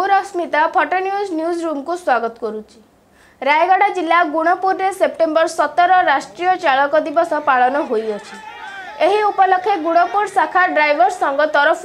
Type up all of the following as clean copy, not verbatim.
रश्मिता फटो news room को स्वागत करुच्ची। रायगढ़ जिला गुणपुर में सेप्टेम्बर 17 राष्ट्रीय चालक दिवस पालन होई उपलक्षे गुणपुर शाखा ड्राइवर संघ तरफ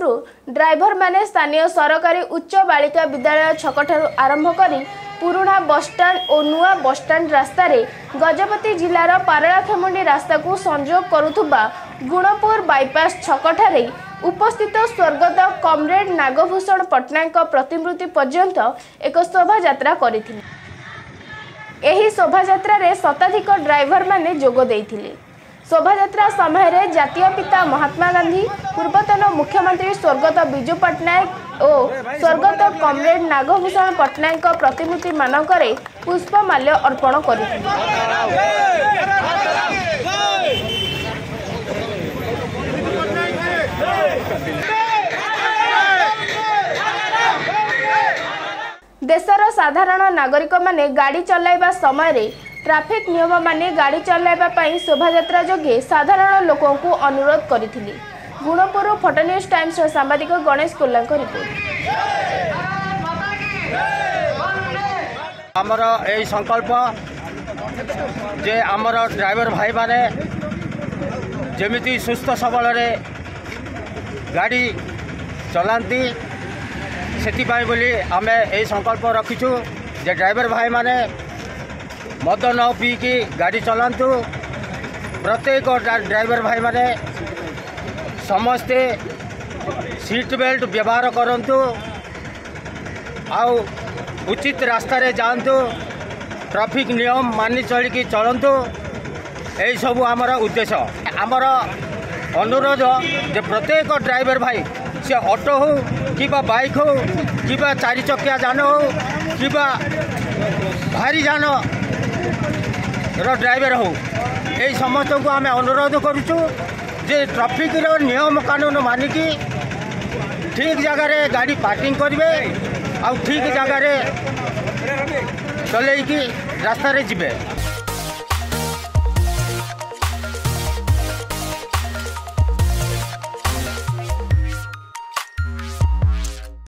ड्राइवर माने स्थानीय सरकारी उच्च बालिका विद्यालय छकठारु आरंभ करी पुराना बसस्टाण्ड और नुआ बसस्टाण्ड रास्ता रे गजपति जिलार पारलाखेमुंडी रास्ता को संजोग करुथुबा गुणपुर बाईपास छकठारे उपस्थित स्वर्गत कमरेड नागभूषण पट्टनायक प्रतिमूर्ति पर्यंत एक शोभा यात्रा करिथिले। एही शोभा यात्रा रे शताधिक ड्राइवर माने जोग देइथिले। शोभा यात्रा समय रे जातीय पिता महात्मा गांधी, पूर्वतन मुख्यमंत्री स्वर्गत विजु पट्टनायक और स्वर्गत कमरेड नागभूषण पट्टनायक प्रतिमूर्ति मानकरे पुष्पमाल्य अर्पण करिथिले। देशर साधारण नागरिक माने गाड़ी चलाइबा समय रे ट्रैफिक नियम माने गाड़ी चलाइबा पई शोभा यात्रा जोगे साधारण लोकों को अनुरोध करिथिले। गुणपुर फटो न्यूज टाइम्स सांबादिक गणेश कोल्ला को रिपोर्ट। हमर एई संकल्प जे हमर ड्राइवर भाई माने जेमिति सुस्थ सबल रे गाड़ी चलांती सेति पाई बोली आमे एई संकल्प रखिछु जे ड्राइवर भाई माने मद न पी की गाड़ी चलांतु। प्रत्येक ड्राइवर भाई माने समस्ते सीट बेल्ट व्यवहार करंतु आउ उचित रास्ता रे जानतु, ट्रैफिक नियम मानि चलिकी चलंतु। एई सब आमर उद्देश्य। आमर अनुरोध जे प्रत्येक ड्राइवर भाई से ऑटो हो कि बाइक हो कि चारि चकिया जान हो कि भारी जान ड्राइवर हो, यही समस्त को आम अनुरोध करुचु जे ट्रैफिक नियम कानून मानिकी ठीक जगह गाड़ी पार्किंग करेंगे आ ठीक जगह चल रास्ता रे जीवे।